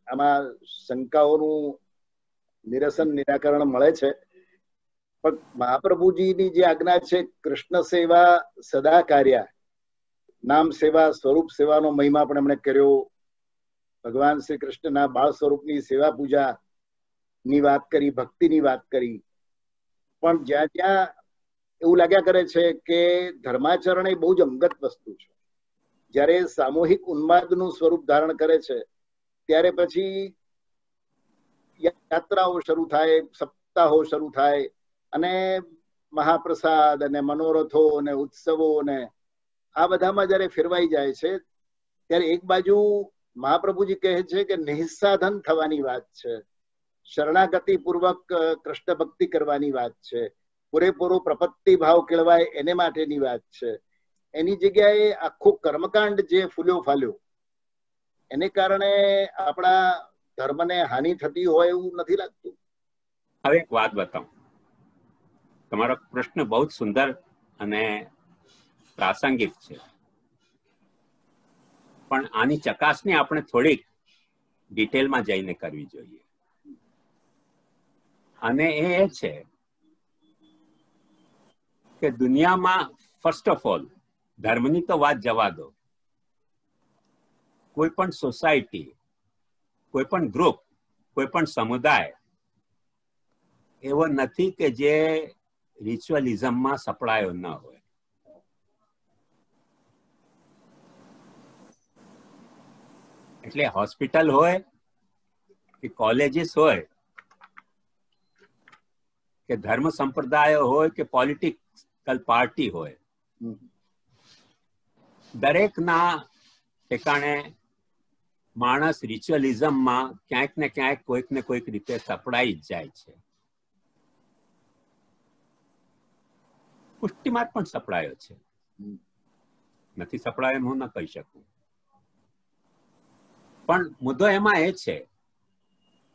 આમાં શંકાઓનું નિરસન નિરાકરણ મળે છે. પણ મહાપ્રભુજીની જે આજ્ઞા છે, કૃષ્ણ સેવા સદા કાર્યા, નામ સેવા સ્વરૂપ સેવાનો મહિમા પણ એમણે કર્યો. ભગવાન શ્રી કૃષ્ણના બાળ સ્વરૂપની સેવા પૂજા ની વાત કરી, ભક્તિની વાત કરી. પણ જ્યાં જ્યાં એવું લાગ્યા કરે છે કે ધર્માચરણ એ બહુ જ અંગત વસ્તુ છે. જ્યારે સામૂહિક ઉન્માદનું સ્વરૂપ ધારણ કરે છે ત્યારે પછી યાત્રાઓ શરૂ થાય, સપ્તાહો શરૂ થાય, અને મહાપ્રસાદ અને મનોરથો અને ઉત્સવો ને આ બધામાં જયારે ફેરવાઈ જાય છે ત્યારે એક બાજુ મહાપ્રભુજી કહે છે કે નિઃસાધન થવાની વાત છે, શરણાગતિ પૂર્વક કૃષ્ણ ભક્તિ કરવાની વાત છે, પૂરેપૂરો પ્રપત્તિ ભાવ કેળવાય એને માટેની વાત છે. એની જગ્યાએ આખું કર્મકાંડ જે ફૂલ્યો ફાલ્યો એને કારણે આપણા ધર્મને હાનિ થતી હોય એવું નથી લાગતું? હવે એક વાત બતાવું, તમારો પ્રશ્ન બહુ જ સુંદર અને પ્રાસંગિક છે, પણ આની ચકાસણી આપણે થોડીક ડિટેલમાં જઈને કરવી જોઈએ. અને એ છે કે દુનિયામાં ફર્સ્ટ ઓફ ઓલ ધર્મની તો વાત જવા દો, કોઈ પણ સોસાયટી, કોઈ પણ ગ્રુપ, કોઈ પણ સમુદાય એવો નથી કે જે રિચ્યુઅલિઝમમાં સપડાયો ન હોય. એટલે હોસ્પિટલ હોય કે કોલેજીસ હોય કે ધર્મ સંપ્રદાય હોય કે પોલિટિકલ પાર્ટી હોય, દરેકના ઠેકાણે માણસ રિચ્યુઅલિઝમમાં ક્યાંક ને ક્યાંક કોઈક ને કોઈક રીતે સપડાઈ જ જાય છે. પુષ્ટિમાર્ગ પણ સપડાયો છે, નથી સપડાયો એમ હું ન કહી શકું. પણ મુદ્દો એમાં એ છે,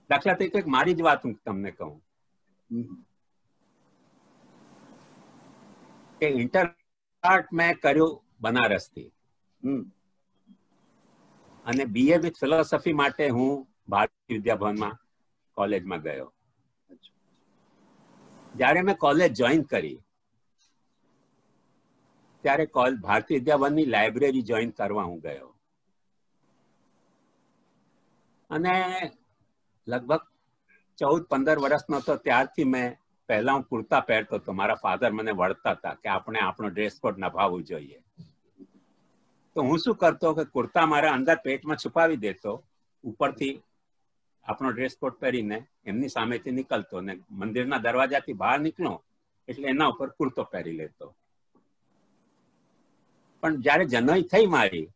દાખલા તરીકે મારી જ વાત હું તમને કહું કે ઇન્ટર મેં કર્યું બનારસથી, અને BA વિથ ફિલોસોફી માટે હું ભારતીય વિદ્યાભવનમાં કોલેજમાં ગયો. જ્યારે મેં કોલેજ જોઈન કરી ત્યારે ભારતીય વિદ્યાભવનની લાઇબ્રેરી જોઈન કરવા હું ગયો, અને લગભગ 14-15 વર્ષનો હતો ત્યારથી મેં પહેલા હું કુર્તા પહેરતો હતો. મારા ફાધર મને વળતા હતા કે આપણે આપણો ડ્રેસ કોડ નભાવવું જોઈએ. તો હું શું કરતો કે કુર્તા મારા અંદર પેટમાં છુપાવી દેતો, ઉપરથી આપણો ડ્રેસ કોડ પહેરીને એમની સામેથી નીકળતો, ને મંદિરના દરવાજાથી બહાર નીકળો એટલે એના ઉપર કુર્તો પહેરી લેતો. પણ જયારે જનોઈ થઈ મારી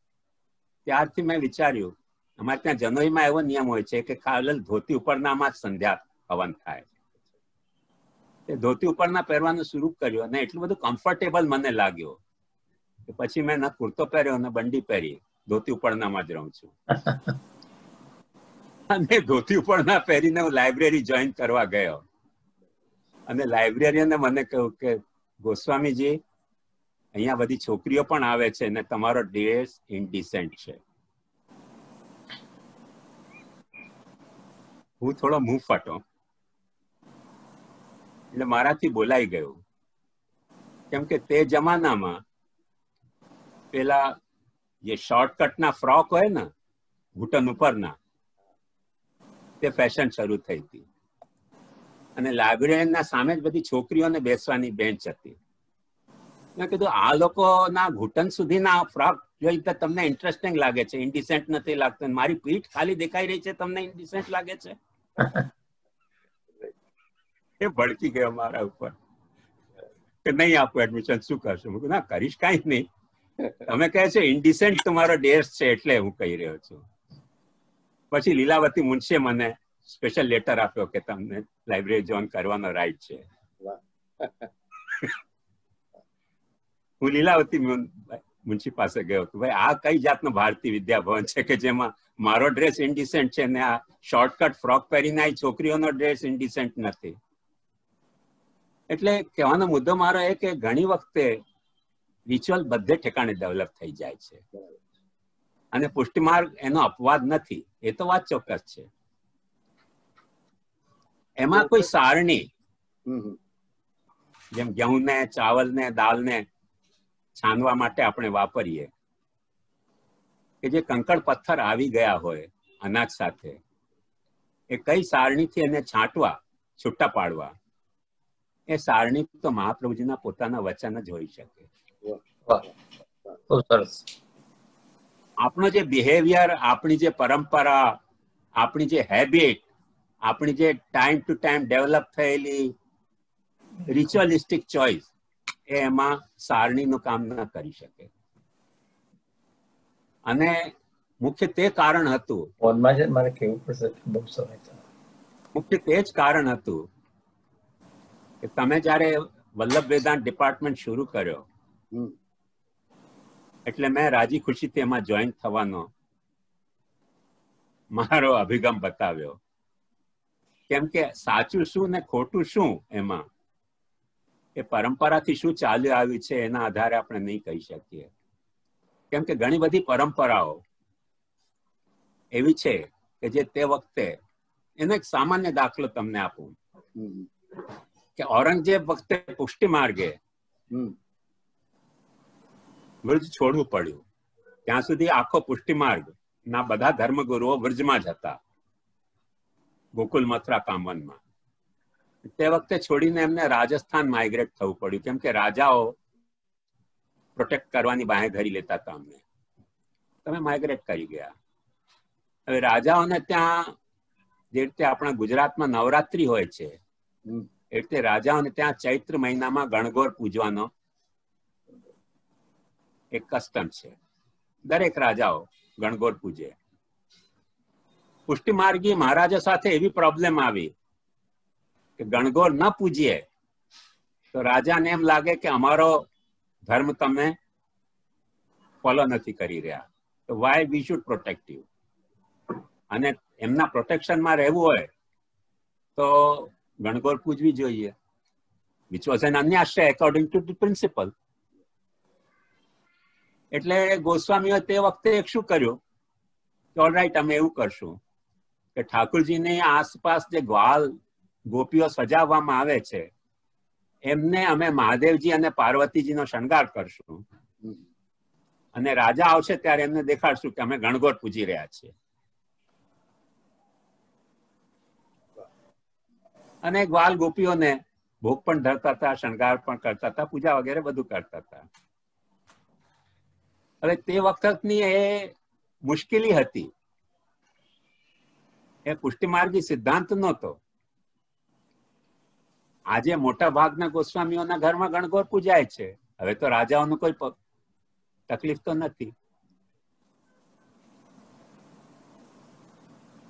ત્યારથી મેં વિચાર્યું, અમારે ત્યાં જનોઈમાં એવો નિયમ હોય છે કે ખાલી ધોતી ઉપરનામાં જ સંધ્યા હવન થાય. એ ધોતી ઉપરના પહેરવાનું શરૂ કર્યું અને એટલું બધું કમ્ફર્ટેબલ મને લાગ્યો કે પછી મેં ન કુર્તો પહેર્યો ને બંડી પહેરી, ધોતી ઉપરનામાં જ રહું છું. અને ધોતી ઉપરના પહેરીને હું લાઇબ્રેરી જોઈન કરવા ગયો, અને લાઇબ્રેરિયને મને કહ્યું કે ગોસ્વામીજી, અહીંયા બધી છોકરીઓ પણ આવે છે ને તમારો ડ્રેસ ઇનડિસેન્ટ છે. હું થોડો મુંહ ફાટો એટલે મારાથી બોલાઈ ગયું, કેમ કે તે જમાનામાં પેલા જે શોર્ટકટના ફ્રોક હોય ને ઘૂંટણ ઉપરના, તે ફેશન શરૂ થઈ હતી, અને લાઇબ્રેરીના સામે જ બધી છોકરીઓને બેસવાની બેન્ચ હતી. મેં કીધું આ લોકોના ઘૂંટણ સુધીના ફ્રોક જોઈ તો તમને ઇન્ટરેસ્ટિંગ લાગે છે, ઇન્ડિસેન્ટ નથી લાગતું. મારી પીઠ ખાલી દેખાઈ રહી છે, તમને ઇન્ડિસેન્ટ લાગે છે? એ ભડકી ગયો મારા ઉપર કે નહીં આપો એડમિશન, શું કરશો? મેં કીધું ના કરીશ, કાંઈ નહીં. તમે કહે છે ઇન્ડિસેન્ટ તમારો ડ્રેસ છે એટલે હું કહી રહ્યો છું. પછી લીલાવતી મુનશીએ મને સ્પેશિયલ લેટર આપ્યો કે તમને લાઇબ્રેરી જોઈન કરવાનો રાઈટ છે. હું લીલાવતી મુનશી પાસે ગયો કે ભાઈ આ કઈ જાતનો ભારતીય વિદ્યાભવન છે કે જેમાં મારો ડ્રેસ ઇન્ડિસેન્ટ છે ને આ શોર્ટકટ ફ્રોક પહેરીને આ છોકરીઓનો ડ્રેસ ઇન્ડિસેન્ટ નથી. એટલે કહેવાનો મુદ્દો મારો એ કે ઘણી વખતે રિચ્યુઅલ બધે ઠેકાણે ડેવલપ થઈ જાય છે, અને પુષ્ટિમાર્ગ એનો અપવાદ નથી, એ તો વાત ચોક્કસ છે. એમાં કોઈ સારણી, જેમ ઘઉં ને, ચાવલ ને, દાળ ને છાનવા માટે આપણે વાપરીએ, કે જે કંકડ પથ્થર આવી ગયા હોય અનાજ સાથે, એ કઈ સારણીથી એને છાંટવા, છૂટા પાડવા, એ સારણી તો મહાપ્રભુજીના પોતાના વચન જ હોઈ શકે. આપણો જે બિહેવિયર, આપણી જે પરંપરા, આપણી જે હેબિટ, આપણી જે ટાઈમ ટુ ટાઈમ ડેવલપ થયેલી રિચ્યુઅલિસ્ટિક ચોઇસ, એ એમાં સારણીનું કામ ન કરી શકે. અને મુખ્ય તે કારણ હતું, મુખ્ય તે જ કારણ હતું કે તમે જયારે વલ્લભ વેદાંત ડિપાર્ટમેન્ટ શરૂ કર્યો, એટલે મેં રાજી ખુશીથી એમાં જોઈન થવાનો મારો અભિગમ બતાવ્યો. કેમ કે સાચું શું ને ખોટું શું એમાં, એ પરંપરાથી શું ચાલ્યું આવ્યું છે એના આધારે આપણે નહીં કહી શકીએ. કેમ કે ઘણી બધી પરંપરાઓ એવી છે કે જે તે વખતે, એનો એક સામાન્ય દાખલો તમને આપું કે ઔરંગઝેબ વખતે પુષ્ટિ માર્ગે વ્રજ છોડવું પડ્યું. ત્યાં સુધી આખો પુષ્ટિ માર્ગ ના બધા ધર્મગુરુઓ વ્રજમાં જ હતા, ગોકુલ મથુરા કામવનમાં. તે વખતે છોડીને એમને રાજસ્થાન માઇગ્રેટ થવું પડ્યું, કેમ કે રાજાઓ પ્રોટેક્ટ કરવાની બાંહેધરી લેતા હતા અમને. તમે માઇગ્રેટ કરી ગયા. હવે રાજાઓને ત્યાં જે રીતે આપણા ગુજરાતમાં નવરાત્રી હોય છે, એ રીતે રાજાઓને ત્યાં ચૈત્ર મહિનામાં ગણગોર પૂજવાનો એક કસ્ટમ છે. દરેક રાજાઓ ગણગોર પૂજે. પુષ્ટિમાર્ગી મહારાજા સાથે એવી પ્રોબ્લેમ આવી કે ગણગોર ન પૂજીએ તો રાજાને એમ લાગે કે અમારો ધર્મ તમે ફોલો નથી કરી રહ્યા, તો why we should protect you. અને એમના પ્રોટેક્શનમાં રહેવું હોય તો ગણગોર પૂજવી જોઈએ, which was an અન્યાશ્રય according to the principle. એટલે ગોસ્વામીઓ તે વખતે એક શું કર્યું કે ઓલરાઈટ, અમે એવું કરશું કે ઠાકોરજીની આસપાસ જે ગ્વાલ ગોપીઓ સજાવવામાં આવે છે, એમને અમે મહાદેવજી અને પાર્વતીજીનો શણગાર કરશું, અને રાજા આવશે ત્યારે એમને દેખાડશું કે અમે ગણગોર પૂજી રહ્યા છીએ. અને ગ્વાલ ગોપીઓને ભોગ પણ ધરતા હતા, શણગાર પણ કરતા હતા, પૂજા વગેરે બધું કરતા હતા. હવે તે વખતની એ મુશ્કેલી હતી, એ પુષ્ટિમાર્ગી સિદ્ધાંત નહોતો. આજે મોટા ભાગના ગોસ્વામીઓના ઘરમાં ગણગોર પૂજાય છે. હવે તો રાજાઓનું કોઈ તકલીફ તો નથી.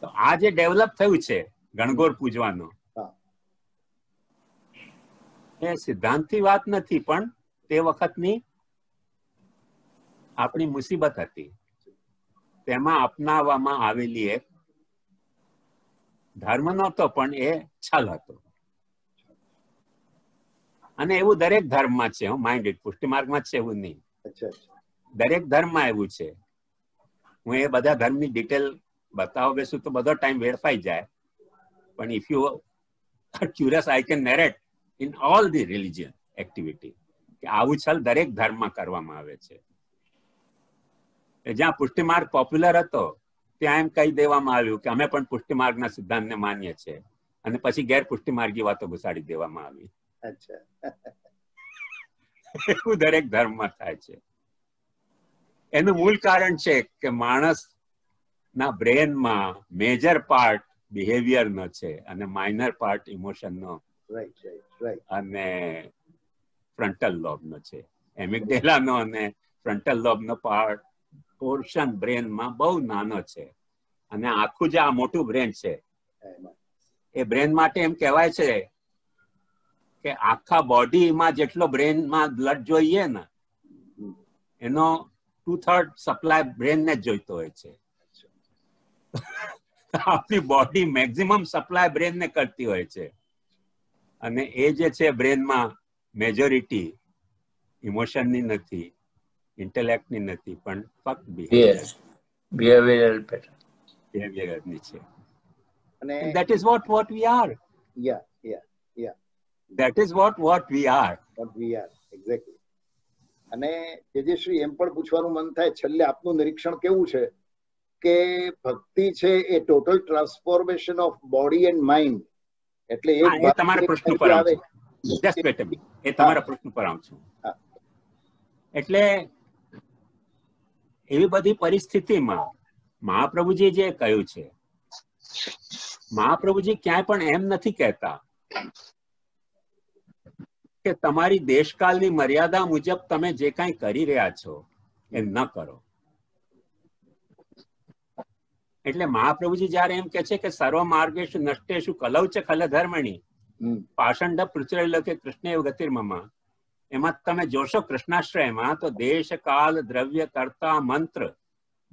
તો આ જે ડેવલપ થયું છે ગણગોર પૂજવાનું, એ સિદ્ધાંતની વાત નથી, પણ તે વખતની આપણી મુસીબત હતી. તેમાં અપનાવવામાં આવેલી એક ધર્મ નહોતો, પણ એ છલ હતો. અને એવું દરેક ધર્મમાં છે, માઇન્ડ ઇટ, પુષ્ટિ માર્ગમાં જ છે એવું નહીં, દરેક ધર્મમાં એવું છે. હું એ બધા ધર્મની ડિટેલ બતાવવા બેસું તો બધો ટાઈમ વેડફાઈ જાય, પણ if you are curious I can narrate in all the religion activity કે આવું છલ દરેક ધર્મમાં કરવામાં આવે છે. જ્યાં પુષ્ટિમાર્ગ પોપ્યુલર હતો ત્યાં એમ કહી દેવામાં આવ્યું કે અમે પણ પુષ્ટિમાર્ગના સિદ્ધાંતને માનીએ છીએ, અને પછી ગેર પુષ્ટિમાર્ગી વાતો ઘુસાડી દેવામાં આવી. એવું દરેક ધર્મમાં થાય છે. એનું મૂળ કારણ છે કે માણસના બ્રેનમાં મેજર પાર્ટ બિહેવિયર નો છે અને માઇનર પાર્ટ ઇમોશન નો અને ફ્રન્ટલ લોબ નો છે. એમિગડેલા નો અને ફ્રન્ટલ લોબ નો પાર્ટ પોર્શન બ્રેનમાં બહુ નાનો છે, અને આખું જે આ મોટું બ્રેન છે એ બ્રેન માટે એમ કહેવાય છે કે આખા બોડીમાં જેટલો બ્રેનમાં બ્લડ જોઈએ ને એનો 2/3 સપ્લાય બ્રેનને જ જોઈતો હોય છે. આપણી બોડી મેક્સિમમ સપ્લાય બ્રેનને કરતી હોય છે, અને એ જે છે બ્રેનમાં મેજોરિટી ઇમોશનની નથી, ઇન્ટેલેક્ટની નથી, પણ ફક્ત બિહેવિયર. બિહેવિયરલ પેટર્ન બિહેવિયરની છે. અને that is what we are. yeah that is what we are. exactly. અને તેજશ્રી એમ પણ પૂછવાનું મન થાય છેલ્લે આપનું નિરીક્ષણ કેવું છે કે ભક્તિ છે એ total transformation of body and mind, એટલે એ તમારા પ્રશ્ન પર આવે જસ્ટ વેટ અ મિનિટ, એ તમારા પ્રશ્ન પર આવું છું. એટલે એવી બધી પરિસ્થિતિમાં મહાપ્રભુજી જે કહ્યું છે, મહાપ્રભુજી ક્યાંય પણ એમ નથી કહેતા કે તમારી દેશકાલની મર્યાદા મુજબ તમે જે કાંઈ કરી રહ્યા છો એ ન કરો. એટલે મહાપ્રભુજી જયારે એમ કે છે કે સર્વ માર્ગેશુ નષ્ટેશુ કલૌ ચ ખલ ધર્મણી પાષંડ પ્રચુરેલો કે કૃષ્ણ એવ ગતિર્મમ, એમાં તમે જોશો કૃષ્ણાશ્રયમાં તો દેશ કાલ દ્રવ્ય કર્તા મંત્ર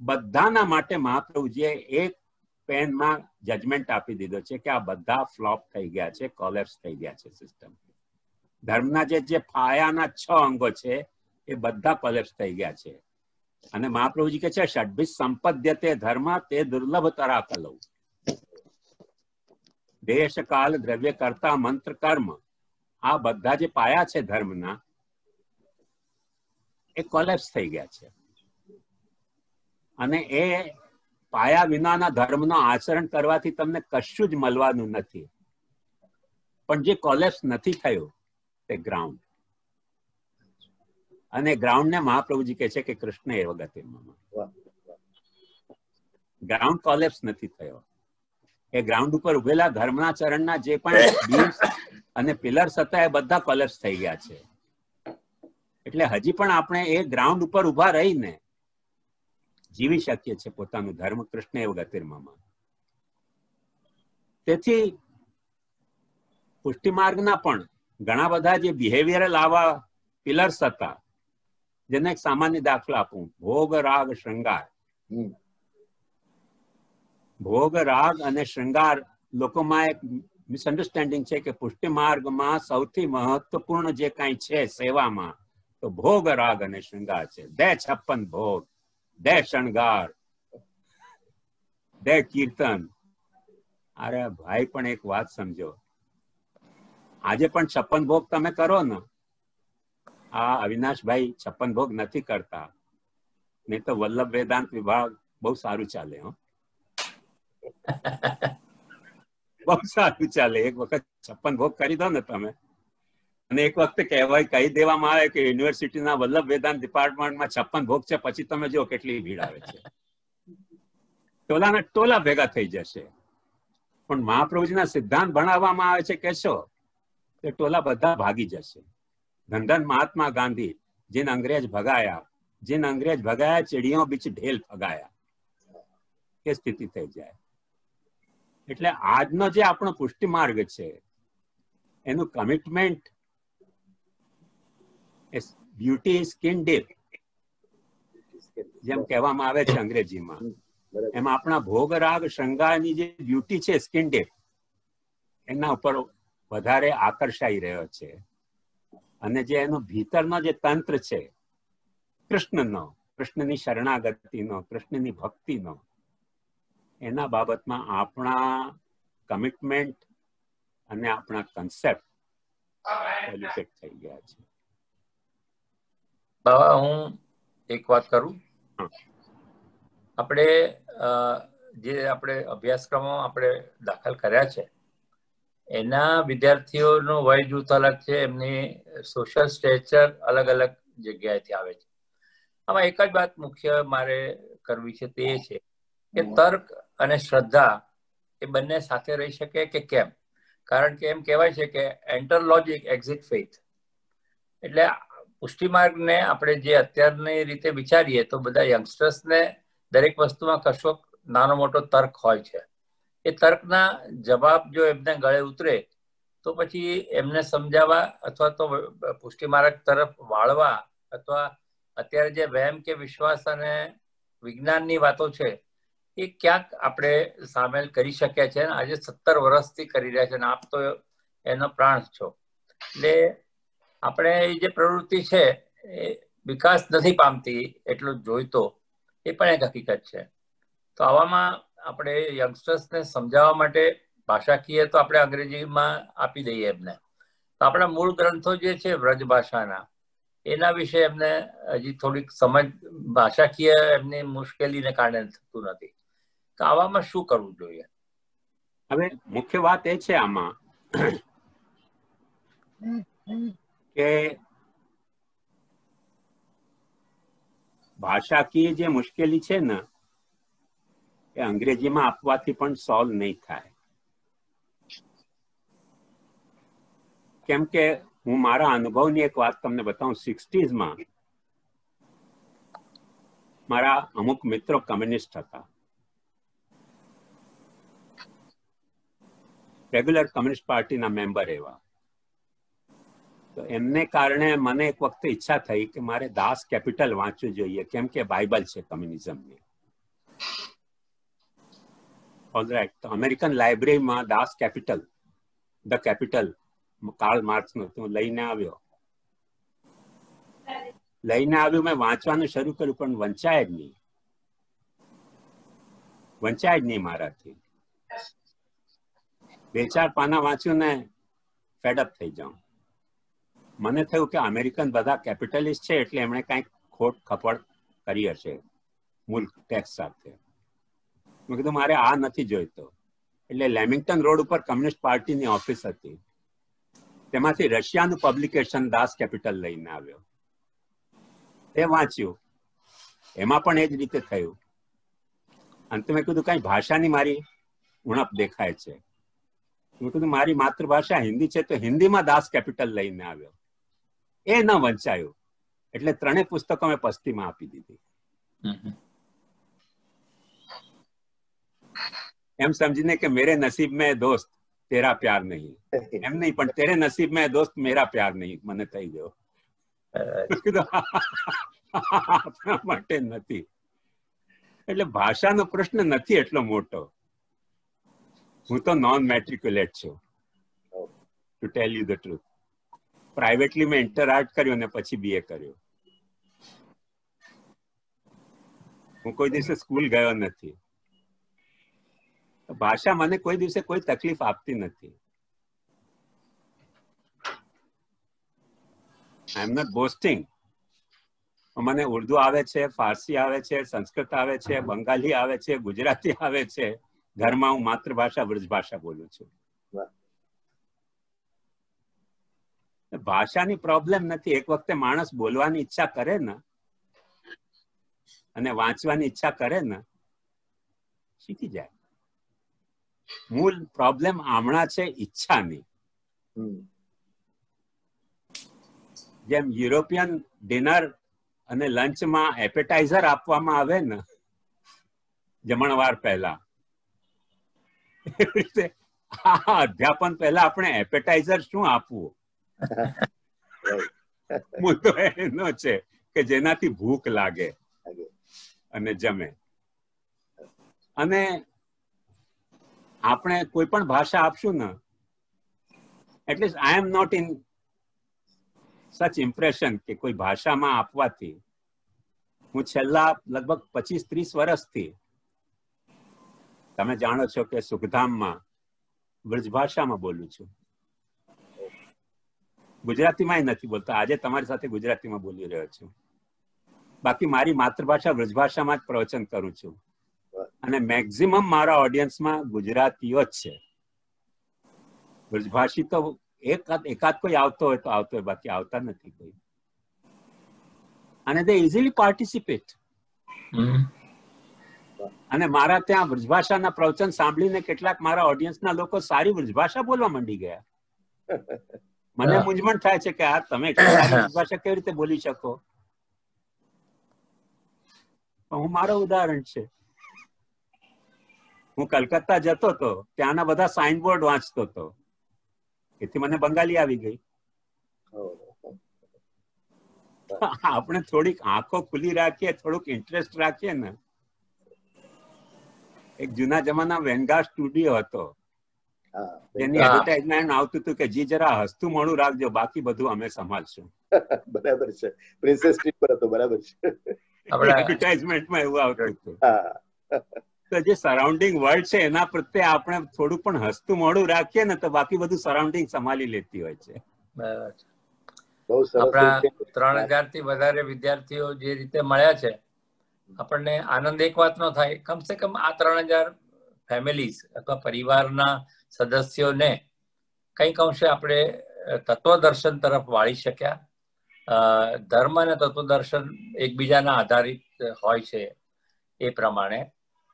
બધાના માટે મહાપ્રભુજીએ એક પેનમાં જજમેન્ટ આપી દીધો છે કે આ બધા ફ્લોપ થઈ ગયા છે, કોલેપ્સ થઈ ગયા છે સિસ્ટમ. ધર્મના જે પાયાના 6 અંગો છે એ બધા કોલેપ્સ થઈ ગયા છે. અને મહાપ્રભુજી કહે છે ષડભિ સંપદ્યતે ધર્મ તે દુર્લભ તરા કલૌ. દેશ કાલ દ્રવ્ય કર્તા મંત્ર કર્મ, આ બધા જે પાયા છે ધર્મના એ કોલેપ્સ થઈ ગયા છે. અને એ પાયા વિનાના ધર્મનો આચરણ કરવાથી તમને કશું જ મળવાનું નથી. પણ જે કોલેપ્સ નથી થયું તે ગ્રાઉન્ડ, અને ગ્રાઉન્ડ ને મહાપ્રભુજી કહે છે કે કૃષ્ણ એવ ગતિર્મમ. ગ્રાઉન્ડ કોલેપ્સ નથી થયો. એ ગ્રાઉન્ડ ઉપર ઉભેલા ધર્મના ચરણના જે પણ બીમ્સ અને પિલર્સ હતા એ બધા કોલેપ્સ થઈ ગયા છે. એટલે હજી પણ આપણે એ ગ્રાઉન્ડ ઉપર ઉભા રહીને જીવી શકીએ છીએ પોતાનું ધર્મ, કૃષ્ણ એવ ગતિર્મમ. તેથી પુષ્ટિ માર્ગના પણ ઘણા બધા જે બિહેવિયરલ આવા પિલર્સ હતા, જેને એક સામાન્ય દાખલો આપું, ભોગ રાગ શૃંગાર. ભોગ રાગ અને શૃંગાર લોકોમાં એક મિસઅન્ડરસ્ટેન્ડિંગ છે કે પુષ્ટિ માર્ગમાં સૌથી મહત્વપૂર્ણ જે કાંઈ છે સેવામાં તો ભોગ રાગ અને શૃંગાર છે. દે 56 ભોગ, દે શણગાર, દે કીર્તન. અરે ભાઈ પણ એક વાત સમજો, આજે પણ 56 ભોગ તમે કરો ને, આ અવિનાશભાઈ 56 ભોગ નથી કરતા, નહીં તો વલ્લભ વેદાંત વિભાગ બહુ સારું ચાલે. બહુ સારું ચાલે. એક વખત 56 ભોગ કરી દો ને તમે, અને એક વખતે કહી દેવામાં આવે કે યુનિવર્સિટીના વલ્લભ વેદાંત ડિપાર્ટમેન્ટમાં 56 ભોગ છે, પછી તમે જો કેટલી ભીડ આવે છે. ટોલાના ટોલા ભેગા થઈ જશે. પણ મહાપ્રભુજીના સિદ્ધાંત ભણાવવામાં આવે છે કેશો તે ટોલા બધા ભાગી જશે. ધન મહાત્મા ગાંધી, जिन अंग्रेज भगाया चिड़ियों बीच ढेल फगाया, એ સ્થિતિ થઈ જાય. એટલે આજનો જે આપણો પુષ્ટિ માર્ગ છે એનું commitment beauty is skin deep, જેમ કહેવામાં આવે છે અંગ્રેજીમાં, એમ આપણા ભોગ રાગ શૃંગારની જે બ્યુટી છે સ્કિન ડીપ, એના ઉપર વધારે આકર્ષાઈ રહ્યો છે. અને જે એનો ભીતરનો જે તંત્ર છે કૃષ્ણનો, કૃષ્ણની શરણાગતિનો, કૃષ્ણની ભક્તિનો, એના બાબતમાં આપણા કમિટમેન્ટ અને આપણા કન્સેપ્ટ પોલ્યુટેડ થઈ ગયા છે. બાબા, હું એક વાત કરું. આપણે જે અભ્યાસક્રમો આપણે દાખલ કર્યા છે એના વિદ્યાર્થીઓનો વય જૂથ અલગ છે, એમની સોશિયલ સ્ટેચર અલગ અલગ જગ્યાએથી આવે છે. આમાં એક જ વાત મુખ્ય મારે કરવી છે, તે છે કે તર્ક અને શ્રદ્ધા એ બંને સાથે રહી શકે કે કેમ? કારણ કે એમ કહેવાય છે કે એન્ટર લોજિક એક્ઝિટ ફેથ. એટલે પુષ્ટિ માર્ગને આપણે જે અત્યારની રીતે વિચારીએ તો બધા યંગસ્ટર્સને દરેક વસ્તુમાં કશો નાનો મોટો તર્ક હોય છે. એ તર્કના જવાબ જો એમને ગળે ઉતરે તો પછી એમને સમજાવવા અથવા તો પુષ્ટિ માર્ગ તરફ વાળવા, અથવા અત્યારે જે વહેમ કે વિશ્વાસ અને વિજ્ઞાનની વાતો છે એ ક્યાંક આપણે સામેલ કરી શક્યા છે. આજે 17 વર્ષથી કરી રહ્યા છે અને આપ તો એનો પ્રાણ છો. એટલે આપણે એ જે પ્રવૃત્તિ છે એ વિકાસ નથી પામતી એટલું જોઈતો, એ પણ એક હકીકત છે. તો આવામાં આપણે યંગસ્ટર્સને સમજાવવા માટે ભાષાકીય તો આપણે અંગ્રેજીમાં આપી દઈએ એમને, તો આપણા મૂળ ગ્રંથો જે છે વ્રજ ભાષાના, એના વિશે એમને હજી થોડીક સમજ ભાષાકીય એમની મુશ્કેલીને કારણે થતું નથી. તો આવામાં શું કરવું જોઈએ? હવે મુખ્ય વાત એ છે આમાં કે ભાષાકીય જે મુશ્કેલી છે ને એ અંગ્રેજીમાં આપવાથી પણ સોલ્વ નહીં થાય. કેમ કે હું મારા અનુભવની એક વાત તમને બતાવું. 60s મારા અમુક મિત્રો કમ્યુનિસ્ટ હતા, રેગ્યુલર કમ્યુનિસ્ટ પાર્ટીના મેમ્બર એવા. તો એમને કારણે મને એક વખતે ઈચ્છા થઈ કે મારે દાસ કેપિટલ વાંચવું જોઈએ, કેમ કે બાઇબલ છે કમ્યુનિઝમની. ઓલરાઈટ, તો અમેરિકન લાઇબ્રેરીમાં દાસ કેપિટલ, ધ કેપિટલ, કાર્લ માર્ક્સનું લઈને આવ્યો. મેં વાંચવાનું શરૂ કર્યું, પણ વંચાય જ નહીં મારાથી. 2-4 પાના વાંચ્યું ને ફેડઅપ થઈ જાઉં. મને થયું કે અમેરિકન બધા કેપિટલિસ્ટ છે એટલે એમણે કંઈક ખોટ ખપડ કરી હશે મૂળ ટેક્સ સાથે. મેં કીધું મારે આ નથી જોઈતો. એટલે લેમિંગ્ટન રોડ ઉપર કમ્યુનિસ્ટ પાર્ટીની ઓફિસ હતી, તેમાંથી રશિયાનું પબ્લિકેશન દાસ કેપિટલ લઈને આવ્યો. એ વાંચ્યું, એમાં પણ એ જ રીતે થયું. અંતે મેં કીધું કઈ ભાષાની મારી ઉણપ દેખાય છે. મેં કીધું મારી માતૃભાષા હિન્દી છે, તો હિન્દીમાં દાસ કેપિટલ લઈને આવ્યો. એ ન વંચાયું, એટલે 3 પુસ્તકો મેં પસ્તીમાં આપી દીધી. એમ સમજીને કે મેરે નસીબ મેં દોસ્ત તેરા પ્યાર નહીં, એમ નહીં પણ તેરે નસીબ મેં દોસ્ત મેરા પ્યાર નહીં મને થઈ ગયો. આપણા માટે નથી. એટલે ભાષાનો પ્રશ્ન નથી એટલો મોટો. હું તો નોન મેટ્રિક્યુલેટ છું, to tell you the truth. Privately મેં ઇન્ટર આર્ટ કર્યું અને પછી BA કર્યું. હું કોઈ દિવસે સ્કૂલ ગયો નથી. ભાષા મને કોઈ દિવસે કોઈ તકલીફ આપતી નથી. આઈ એમ નોટ બોસ્ટિંગ. મને ઉર્દુ આવે છે, ફારસી આવે છે, સંસ્કૃત આવે છે, બંગાળી આવે છે, ગુજરાતી આવે છે. ઘરમાં હું માતૃભાષા વ્રજભાષા બોલું છું. ભાષાની પ્રોબ્લેમ નથી. એક વખતે માણસ બોલવાની ઈચ્છા કરે ને અને વાંચવાની ઈચ્છા કરે ને, શીખી જાય. મૂળ પ્રોબ્લેમ હમણાં છે ઈચ્છાની. જેમ યુરોપિયન ડિનર અને લંચમાં એપેટાઇઝર આપવામાં આવે ને જમણવાર પહેલા, એવી રીતે આ અધ્યાપન પહેલા આપણે એપેટાઇઝર શું આપવું? મુદ્દો એનો છે કે જેનાથી ભૂખ લાગે અને જમે. અને આપણે કોઈ પણ ભાષા આપશું ને, at least I am not in such impression કે કોઈ ભાષામાં આપવાથી. હું છેલ્લા લગભગ 25-30 વર્ષથી, તમે જાણો છો કે સુખધામમાં વ્રજભાષામાં બોલું છું. ગુજરાતીમાં નથી બોલતો. આજે તમારી સાથે ગુજરાતીમાં બોલી રહ્યો છું. બાકી મારી માતૃભાષા વ્રજભાષામાં જ પ્રવચન કરું છું. અને મેક્સિમમ મારા ઓડિયન્સમાં ગુજરાતીઓ જ છે. વ્રજભાષી તો એકાદ કોઈ આવતો હોય તો આવતો હોય, બાકી આવતા નથી કોઈ. અને they easily participate. અને મારા ત્યાં વ્રજભાષાના પ્રવચન સાંભળીને કેટલાક મારા ઓડિયન્સના લોકો સારી વ્રજભાષા બોલવા માંડી ગયા. મને મૂંઝવણ થાય છે કે આ તમે એટલી સારી વ્રજભાષા કેવી રીતે બોલી શકો? હું મારો ઉદાહરણ છે. હું કલકત્તા જતો હતો, ત્યાંના બધા સાઇનબોર્ડ વાંચતો હતો, એથી મને બંગાળી આવી ગઈ. આપણે થોડીક આંખો ખુલ્લી રાખીએ, થોડુંક ઇન્ટરેસ્ટ રાખીએ ને. એક જૂના જમાના વેનગાર સ્ટુડિયો હતો, જેની એડવર્ટાઇઝમેન્ટ આવતું હતું કે જી જરા હસતું મોડું રાખજો, બાકી બધું અમે સંભાળશું. બરાબર છે. પ્રિન્સેસ સ્ટ્રીટ પર હતો. બરાબર છે. એડવર્ટાઇઝમેન્ટમાં એવું આવતું હતું. તો જે સરાઉન્ડિંગ વર્લ્ડ છે એના પ્રત્યે આપણે થોડું પણ હસતું મોઢું રાખીએ ને તો બાકી બધું સરાઉન્ડિંગ સંભાળી લેતી હોય છે. આપણા 3000 થી વધારે વિદ્યાર્થીઓ જે રીતે મળ્યા છે, આપણને આનંદ એક વાતનો થાય, કમસે કમ આ 3000 ફેમિલીઝ અથવા પરિવારના સદસ્યોને કંઈક અંશે આપણે તત્વદર્શન તરફ વાળી શક્યા. ધર્મ અને તત્વદર્શન એકબીજાના આધારિત હોય છે એ પ્રમાણે,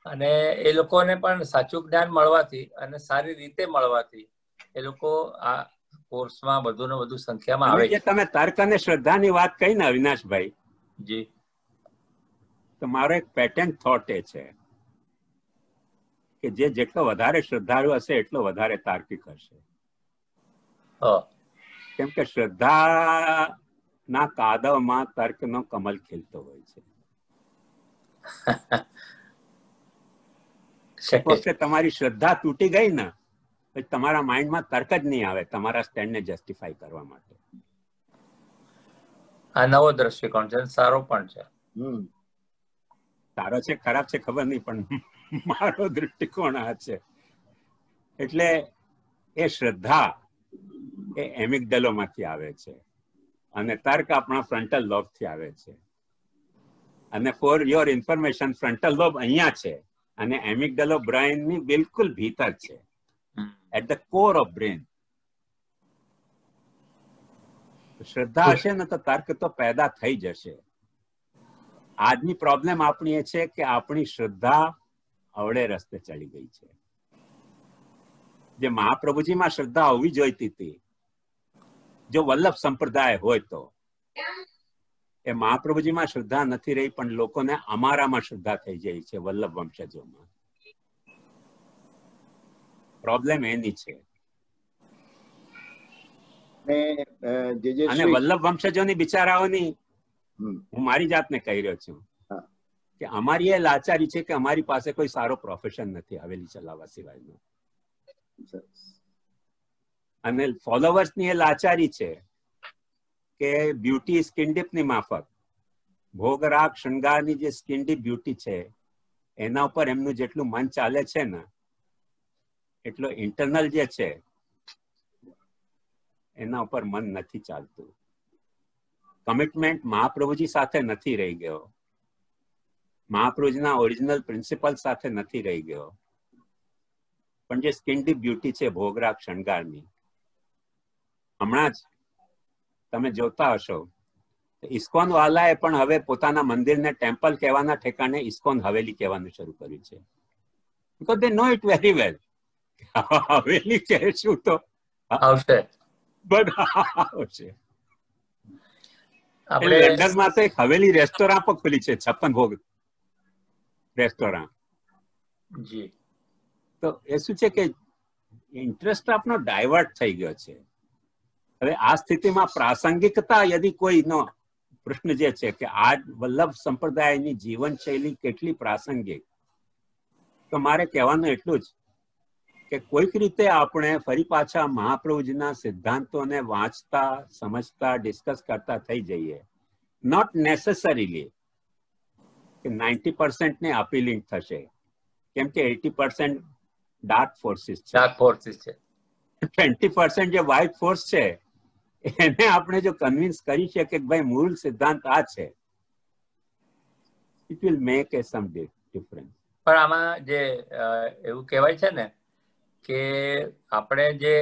અને એ લોકોને પણ સાચું જ્ઞાન મળવાથી અને સારી રીતે મળવાથી એ લોકો આ કોર્સમાં વધુ ને વધુ સંખ્યામાં આવે છે. તમે તર્ક અને શ્રદ્ધાની વાત કહી ને અવિનાશભાઈ, જી, તો મારો એક પેટન્ટ થોટ એ છે કે જે જેટલો વધારે શ્રદ્ધાળુ હશે એટલો વધારે તાર્કિક હશે. કેમ કે શ્રદ્ધા ના કાદવમાં તર્કનો કમલ ખીલતો હોય છે. એક વખતે તમારી શ્રદ્ધા તૂટી ગઈ ને પછી તમારા માઇન્ડમાં તર્ક જ નહીં આવે તમારા સ્ટેન્ડને જસ્ટિફાઈ કરવા માટે. આ નવો દ્રષ્ટિકોણ છે, સારો પણ છે. સારો છે ખરાબ છે ખબર નહીં, પણ મારો દૃષ્ટિકોણ આ છે. એટલે એ શ્રદ્ધા એ એમિગડલોમાંથી આવે છે અને તર્ક આપણા ફ્રન્ટલ લોબ થી આવે છે. અને for your information, frontal lobe અહીંયા છે અને એમિગડલો બ્રેઇન ની બિલકુલ ભીતર છે, at the core of brain. શ્રદ્ધા હશે ને તો તર્ક તો પેદા થઈ જશે. આજની પ્રોબ્લેમ આપણી એ છે કે આપણી શ્રદ્ધા અવળે રસ્તે ચડી ગઈ છે. જે મહાપ્રભુજીમાં શ્રદ્ધા હોવી જોઈતી હતી, જો વલ્લભ સંપ્રદાય હોય તો, એ મહાપ્રભુજીમાં શ્રદ્ધા નથી રહી, પણ લોકોને અમારામાં શ્રદ્ધા થઈ જાય છે, વલ્લભ વંશજોમાં. પ્રોબ્લેમ એની છે. અને વલ્લભ વંશજોની બિચારાઓની, હું મારી જાતને કહી રહ્યો છું કે અમારી એ લાચારી છે કે અમારી પાસે કોઈ સારો પ્રોફેશન નથી હવેલી ચલાવવા સિવાયનો. અને ફોલોવર્સ ની એ લાચારી છે કે બ્યુટી સ્કિન ડીપ ની માફક, ભોગરાગ શૃંગારની જે સ્કિન ડીપ બ્યુટી છે એના ઉપર એમનું જેટલું મન ચાલે છે ને એટલો ઇન્ટરનલ જે છે એના ઉપર મન નથી ચાલતું. કમિટમેન્ટ મહાપ્રભુજી સાથે નથી રહી ગયો, મહાપ્રભુજીના ઓરિજિનલ પ્રિન્સિપલ સાથે નથી રહી ગયો, પણ જે સ્કિન ડીપ બ્યુટી છે ભોગરાગ શણગારની, હમણાં જ તમે જોતા હશો ઇસ્કોન વાલાએ પણ હવે પોતાના મંદિરને ટેમ્પલ કહેવાના ઠેકાણે ઇસ્કોન હવેલી કહેવાનું શરૂ કર્યું છે. Because they know it very well. હવેલી કહેશું તો આવશે. લંડનમાં તો એક હવેલી રેસ્ટોરાં પણ ખુલી છે, 56 ભોગ રેસ્ટોરાં. તો એ શું છે કે ઇન્ટરેસ્ટ આપણો ડાયવર્ટ થઈ ગયો છે. હવે આ સ્થિતિમાં પ્રાસંગિકતા યદિ કોઈનો પ્રશ્ન જે છે કે આ વલ્લભ સંપ્રદાયની જીવનશૈલી કેટલી પ્રાસંગિક, તો મારે કહેવાનું એટલું જ કે કોઈક રીતે આપણે ફરી પાછા મહાપ્રભુજીના સિદ્ધાંતોને વાંચતા, સમજતા, ડિસ્કસ કરતા થઈ જઈએ. નોટ નેસેસરીલી કે 90% ને અપીલિંગ થશે, કેમ કે 80% ડાર્ક ફોર્સિસ છે, 20% જે વ્હાઇટ ફોર્સ છે એને આપણે જો કન્વિન્સ કરી શકીએ કે ભાઈ મૂળ સિદ્ધાંત આ છે, it will make a some difference. પણ આમાં જે એવું કહેવાય છે ને કે આપણે જે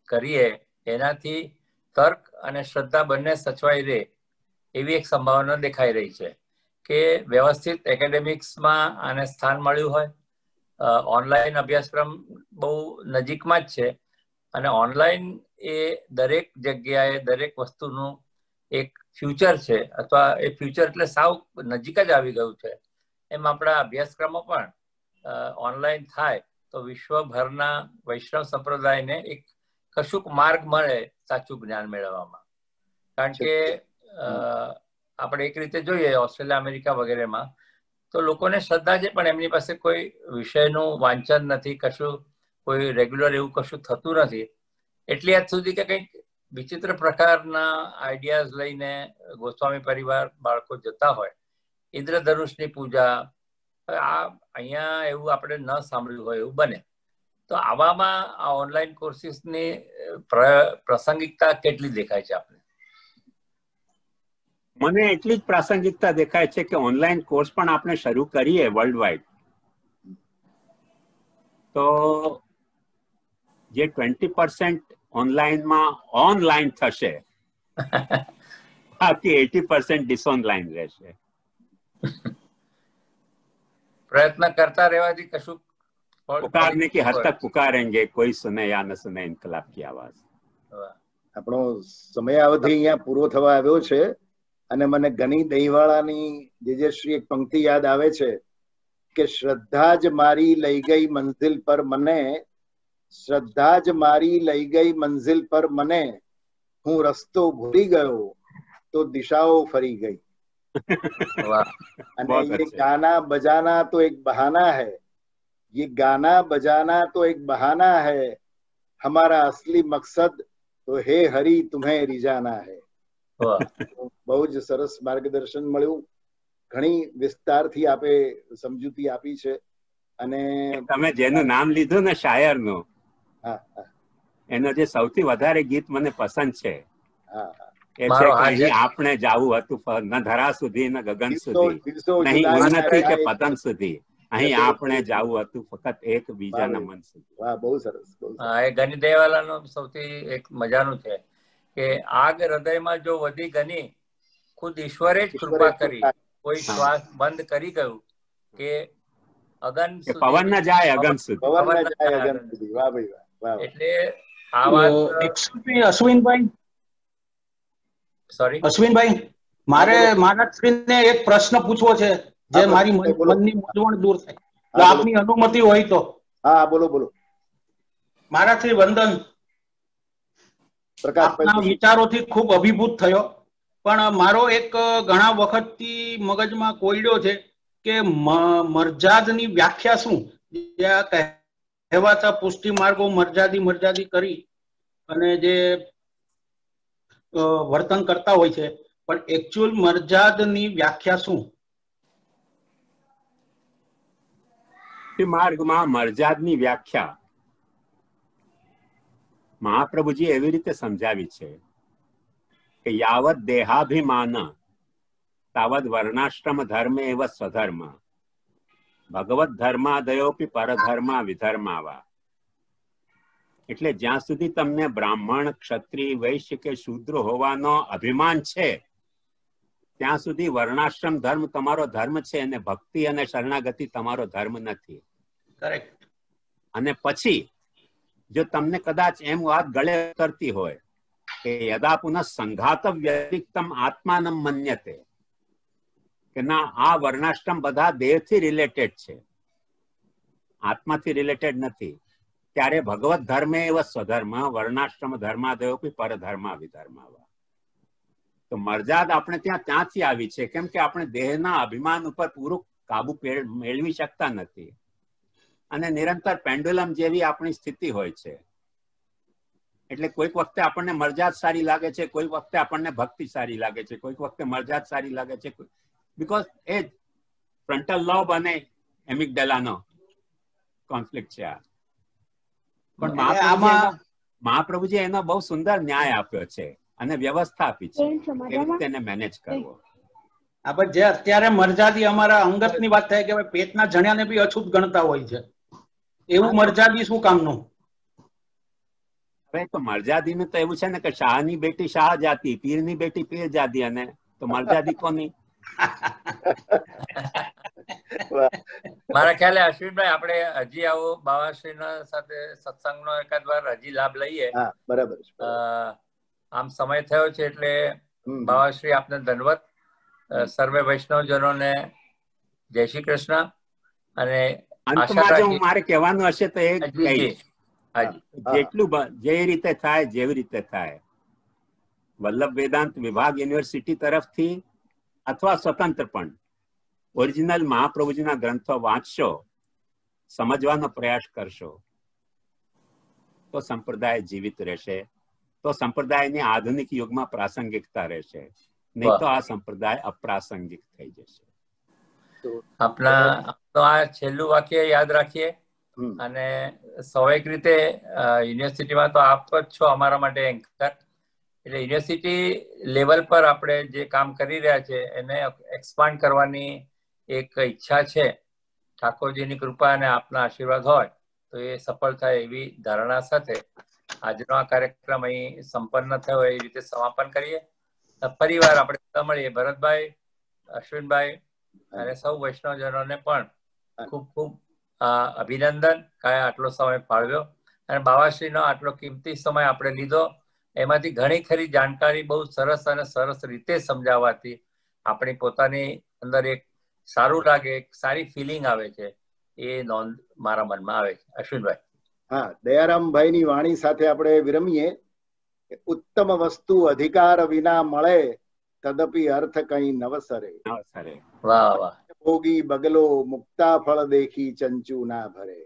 કરીએ એનાથી તર્ક અને શ્રદ્ધા બંને સચવાઈ રહે એવી એક સંભાવના દેખાઈ રહી છે કે વ્યવસ્થિત એકેડેમિક્સમાં આને સ્થાન મળ્યું હોય. ઓનલાઈન અભ્યાસક્રમ બહુ નજીકમાં જ છે અને ઓનલાઈન એ દરેક જગ્યાએ દરેક વસ્તુનું એક ફ્યુચર છે, અથવા એ ફ્યુચર એટલે સાવ નજીક જ આવી ગયું છે. એમ આપણા અભ્યાસક્રમો પણ ઓનલાઈન થાય તો વિશ્વભરના વૈષ્ણવ સંપ્રદાયને એક કશુંક માર્ગ મળે સાચું જ્ઞાન મેળવવામાં. કારણ કે આપણે એક રીતે જોઈએ ઓસ્ટ્રેલિયા, અમેરિકા વગેરેમાં તો લોકોને શ્રદ્ધા છે પણ એમની પાસે કોઈ વિષયનું વાંચન નથી, કશું કોઈ રેગ્યુલર એવું કશું થતું નથી. એટલી હદ સુધી કે કંઈક વિચિત્ર પ્રકારના આઈડિયાઝ લઈને ગોસ્વામી પરિવાર બાળકો જતા હોય, ઇન્દ્રધનુષની પૂજા, આ અહીંયા એવું આપણે ન સાંભળ્યું હોય એવું બને, તો આવામાં આ ઓનલાઈન કોર્સિસની પ્રાસંગિકતા કેટલી દેખાય છે આપને? મને એટલી જ પ્રાસંગિકતા દેખાય છે કે ઓનલાઈન કોર્સ પણ આપણે શરૂ કરીએ વર્લ્ડ વાઇડ તો જે 20% ઓનલાઈનમાં ઓનલાઈન થશે, બાકી 80% ડિસઓનલાઈન રહેશે. પ્રયત્ન કરતા રહેવાથી કશું पुकारने की हद तक पुकारेंगे, कोई सुने या न सुने इनकलाब की आवाज. આપણો સમયાવધિ અહીંયા પૂરો થવા આવ્યો છે અને મને ગની દહીંવાળાની જે શ્રી એક પંક્તિ યાદ આવે છે કે શ્રદ્ધા જ મારી લઈ ગઈ મંઝિલ પર મને, શ્રદ્ધા જ મારી લઈ ગઈ મંઝિલ પર મને, હું રસ્તો ભૂલી ગયો તો દિશાઓ ફરી ગઈ. અને ये गाना बजाना तो एक बहाना है, ये गाना बजाना तो एक बहाना है, हमारा असली मकसद तो हे हरि तुम्हें रिजाना है. બહુ જ સરસ માર્ગદર્શન મળ્યું, ઘણી વિસ્તારથી આપે સમજૂતી આપી છે. અને તમે જેનું નામ લીધું ને શાયરનું, એનો જે સૌથી વધારે ગીત મને પસંદ છે એ છે કે અહીં આપણે જાવું હતું ન ધરા સુધી ન ગગન સુધી, નહીં ઉન્નતિ કે પતન સુધી, અહીં આપણે જાવું હતું ફક્ત એક બીજાના મન સુધી. વાહ, બહુ સરસ. એ ગની દહીંવાલાનું સૌથી એક મજાનું છે કે આગ હૃદયમાં જો વધી ગની, ખુદ ઈશ્વરે જ કૃપા કરી, કોઈ શ્વાસ બંધ કરી ગયું કે અગન પવન ન જાય અગન સુધી. વાહ ભાઈ વાહ. એટલે આ વાત અશ્વિનભાઈ, સોરી અશ્વિનભાઈ, મારા શ્રીને એક પ્રશ્ન પૂછવો છે જે મારી મનની મૂંઝવણ દૂર થાય, જો આપની અનુમતિ હોય તો. હા, બોલો બોલો. મારાથી વંદન. આપના વિચારોથી ખૂબ અભિભૂત થયો, પણ મારો એક ઘણા વખતથી મગજમાં કોયડો છે કે મરજાદની વ્યાખ્યા શું? જે કહેવાતા પુષ્ટિ માર્ગો મરજાદી કરી અને જે વર્તન કરતા હોય છે, પણ એકચ્યુઅલ મરજાદની વ્યાખ્યા શું? માર્ગમાં મરજાદની વ્યાખ્યા મહાપ્રભુજી એવી રીતે સમજાવી છે કે યાવત દેહાભિમાન તાવત વર્ણાશ્રમ ધર્મ એવ સ્વધર્મ, ભગવત ધર્માદયોપી પરધર્મા વિધર્માવા. એટલે જ્યાં સુધી તમને બ્રાહ્મણ, ક્ષત્રિય, વૈશ્ય કે શૂદ્ર હોવાનો અભિમાન છે ત્યાં સુધી વર્ણાશ્રમ ધર્મ તમારો ધર્મ છે અને ભક્તિ અને શરણાગતિ તમારો ધર્મ નથી. કરેક્ટ. અને પછી જો તમને કદાચ એમ વાત ગળે કરતી હોય કે યદા પુનઃ સંઘાત વ્યતિરિક્તમ આત્માનમ મન્યતે, કે ના આ વર્ણાશ્રમ બધા દેહથી રિલેટેડ છે, આત્માથી રિલેટેડ નથી, ત્યારે ભગવત ધર્મે એવ સ્વધર્મ, વર્ણાશ્રમ ધર્માદયોપી પરધર્મા વિધર્માવા. તો મરજાદ આપણે ત્યાંથી આવી છે કેમ કે આપણે દેહના અભિમાન ઉપર પૂરું કાબુ મેળવી શકતા નથી અને નિરંતર પેન્ડુલમ જેવી આપણી સ્થિતિ હોય છે. એટલે કોઈક વખતે આપણને મરજાદ સારી લાગે છે, કોઈક વખતે આપણને ભક્તિ સારી લાગે છે, કોઈક વખતે મરજાદ સારી લાગે છે, બીકોઝ એ ફ્રન્ટલ લોબ અને એમિગડાલાનો કોન્ફ્લિક્ટ છે. પણ મહાપ્રભુજી એનો બહુ સુંદર ન્યાય આપ્યો છે અને વ્યવસ્થા આપી છે કેવી રીતે એને મેનેજ કરવો. આપણે જે અત્યારે મરજાદી અમારા અંગતની વાત થાય કે પેટના જણ્યાને બી અછૂત ગણતા હોય છે, એવું મરજાદી શું કામનું? હવે તો મરજાદીનું તો એવું છે ને કે શાહની બેટી શાહ જાતી, પીરની બેટી પીર જાતી, અને તો મરજાદી કોની? મારા ખ્યાલે અશ્વિનભાઈ આપણે હજી આવો બાવાશ્રીના સાથે સત્સંગનો એકાદ વાર હજી લાભ લઈએ. બરાબર. આમ સમય થયો છે એટલે બાવાશ્રી આપને ધન્યવાદ. સર્વે વૈષ્ણવજનોને જય શ્રી કૃષ્ણ. અને અંતમાં જો મારે કહેવાનું હશે તો એ જેટલું જે રીતે થાય જેવી રીતે થાય, વલ્લભ વેદાંત વિભાગ યુનિવર્સિટી તરફથી અથવા સ્વતંત્ર પણ ઓરિજિનલ મહાપ્રભુજીના ગ્રંથો વાંચશો, સમજવાનો પ્રયાસ કરશો તો સંપ્રદાય જીવિત રહેશે, તો સંપ્રદાયની આધુનિક યુગમાં પ્રાસંગિકતા રહેશે, નહીં તો આ સંપ્રદાય અપ્રાસંગિક થઈ જશે. આપના આ છેલ્લું વાક્ય યાદ રાખીએ. અને સ્વાભાવિક રીતે યુનિવર્સિટીમાં તો આપ જ છો અમારા માટે એન્કર, એટલે યુનિવર્સિટી લેવલ પર આપણે જે કામ કરી રહ્યા છે એને એક્સપાન્ડ કરવાની એક ઈચ્છા છે. ઠાકોરજીની કૃપા અને આપના આશીર્વાદ હોય તો એ સફળ થાય એવી ધારણા સાથે આજનો આ કાર્યક્રમ અહીં સંપન્ન થયો એ રીતે સમાપન કરીએ. ફરીવાર આપણે મળીએ. ભરતભાઈ, અશ્વિનભાઈ અને સૌ વૈષ્ણવજનોને પણ ખૂબ ખૂબ અભિનંદન કાંઈ આટલો સમય ફાળવ્યો અને બાવાશ્રીનો આટલો કિંમતી સમય આપણે લીધો. એમાંથી ઘણી ખરી જાણકારી બહુ સરસ અને સરસ રીતે સમજાવવાથી આપણી પોતાની અંદર એક સારું લાગે, એક સારી ફિલિંગ આવે છે. એ નોંધ મારા મનમાં આવે છે. અશ્વિનભાઈ. હા, દયારામભાઈની વાણી સાથે આપણે વિરમીએ. ઉત્તમ વસ્તુ અધિકાર વિના મળે, તદપી અર્થ કઈ નવસરે. વાહ વાહ. ભોગી બગલો મુક્તા ફળ દેખી ચંચુ ના ભરે.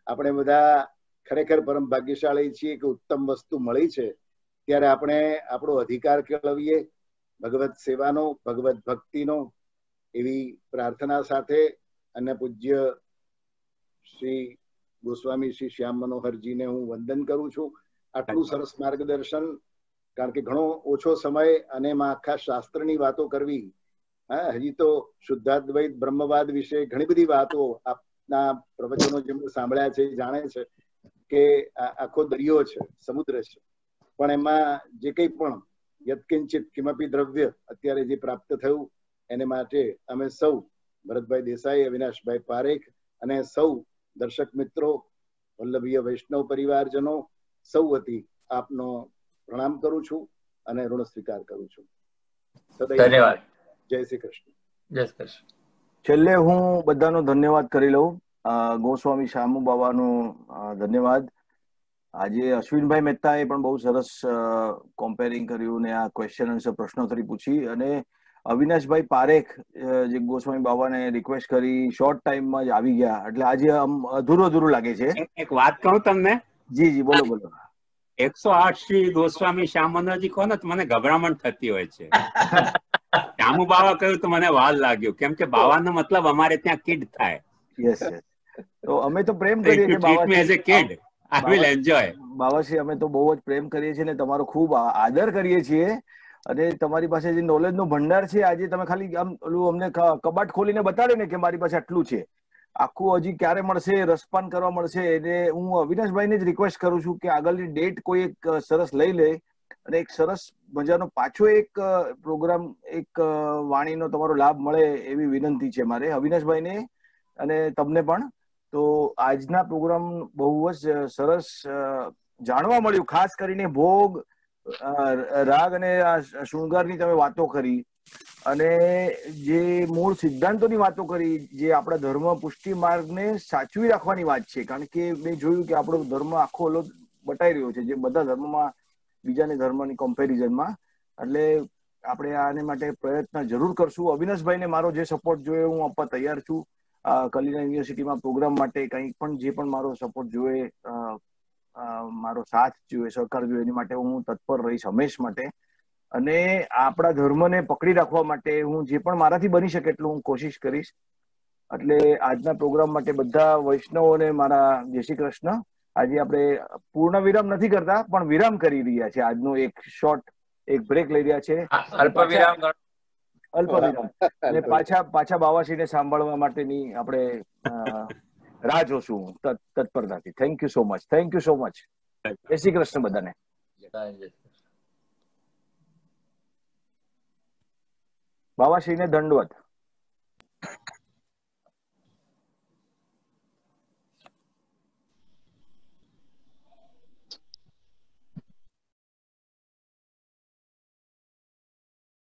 આપણે બધા ખરેખર પરમ ભાગ્યશાળી છીએ કે ઉત્તમ વસ્તુ મળી છે ત્યારે આપણે આપણો અધિકાર કેળવીએ ભગવત સેવાનો, ભગવત ભક્તિનો, એવી પ્રાર્થના સાથે અને પૂજ્ય શ્રી ગોસ્વામી શ્રી શ્યામ મનોહરજીને હું વંદન કરું છું. આટલું સરસ માર્ગદર્શન, કારણ કે ઘણો ઓછો સમય અને એમાં આખા શાસ્ત્રની વાતો કરવી. હા, હજી તો શુદ્ધાદ્વૈત બ્રહ્મવાદ વિશે ઘણી બધી વાતો આપના પ્રવચનો જેમણે સાંભળ્યા છે જાણે છે કે આખો દરિયો છે, સમુદ્ર છે, પણ એમાં જે કંઈ પણ યત્કિંચિત કિમપી દ્રવ્ય અત્યારે જે પ્રાપ્ત થયું એને માટે અમે સૌ ભરતભાઈ દેસાઈ, અવિનાશભાઈ પારેખ અને સૌ દર્શક મિત્રો, વલ્લભીય વૈષ્ણવ પરિવારજનો સૌ વતી આપનો પ્રણામ કરું છું અને ઋણ સ્વીકાર કરું છું. ધન્યવાદ. જય શ્રી કૃષ્ણ. જય શ્રી કૃષ્ણ. છેલ્લે હું બધાનો ધન્યવાદ કરી લઉં. ગોસ્વામી શામુ બાવાનો ધન્યવાદ. આજે અશ્વિનભાઈ મહેતાએ પણ બહુ સરસ કોમ્પેરિંગ કર્યું ને આ ક્વેશ્ચન આન્સર પ્રશ્નોત્તરી પૂછી, અને અવિનાશભાઈ પારેખ જે ગોસ્વામી બાબાને રિક્વેસ્ટ કરી શોર્ટ ટાઈમમાં જ આવી ગયા, એટલે આજે અધૂરું લાગે છે. એક વાત કહું તમને. જી જી, બોલો બોલો. 108 શ્રી ગોસ્વામી શ્યામ મનોહરજી કહો ને તો મને ગભરામણ થતી હોય છે. શ્યામુ બાવા કહ્યું તો મને વાલ લાગ્યું, કેમ કે બાવાનો મતલબ અમારે ત્યાં કિડ થાય. Yes yes. તો અમે તો પ્રેમ કરીએ છીએ બાવાશ્રી. I will enjoy. બાવાશ્રી, અમે તો બહુ જ પ્રેમ કરીએ છીએ ને તમારો ખૂબ આદર કરીએ છીએ, અને તમારી પાસે જે નોલેજ નો ભંડાર છે, આજે તમે ખાલી આમ અમને કબાટ ખોલીને બતાડે ને કે મારી પાસે આટલું છે, આખું હજી ક્યારે મળશે, રસપાન કરવા મળશે. એટલે હું અવિનાશભાઈને જ રિક્વેસ્ટ કરું છું કે આગળની ડેટ કોઈ એક સરસ લઈ લે અને એક સરસ મજાનો પાછો એક પ્રોગ્રામ, એક વાણીનો તમારો લાભ મળે એવી વિનંતી છે મારે અવિનાશભાઈને અને તમને પણ. તો આજના પ્રોગ્રામ બહુ જ સરસ જાણવા મળ્યું, ખાસ કરીને ભોગ, રાગ અને શૃંગારની તમે વાતો કરી અને જે મૂળ સિદ્ધાંતોની વાતો કરી, જે આપણા ધર્મ પુષ્ટિ માર્ગને સાચવી રાખવાની વાત છે. કારણ કે મેં જોયું કે આપણો ધર્મ આખો અલગ બતાવી રહ્યો છે, જે બધા ધર્મમાં બીજાની ધર્મની કમ્પેરિઝનમાં. એટલે આપણે આને માટે પ્રયત્ન જરૂર કરશું. અવિનાશભાઈને મારો જે સપોર્ટ જોઈએ હું આપવા તૈયાર છું. કલિના યુનિવર્સિટીમાં પ્રોગ્રામ માટે કંઈ પણ જે પણ મારો સપોર્ટ જોઈએ, મારો સાથ જોઈએ, સહકાર જોઈએ, એની માટે હું તત્પર રહીશ હંમેશ માટે. અને આપણા ધર્મને પકડી રાખવા માટે હું જે પણ મારાથી બની શકે એટલું હું કોશિશ કરીશ. એટલે આજના પ્રોગ્રામ માટે બધા વૈષ્ણવોને મારા જય શ્રી કૃષ્ણ. આજે આપણે પૂર્ણ વિરામ નથી કરતા, પણ વિરામ કરી રહ્યા છે. આજનો એક શોર્ટ એક બ્રેક લઈ રહ્યા છે, અલ્પ વિરામ. અને પાછા બાવાશ્રીને સાંભળવા માટેની આપણે રાહ જોશું તત્પરતાથી. Thank you so much. Thank you so much. જય શ્રી કૃષ્ણ બધાને. બાવાશ્રીને દંડવત.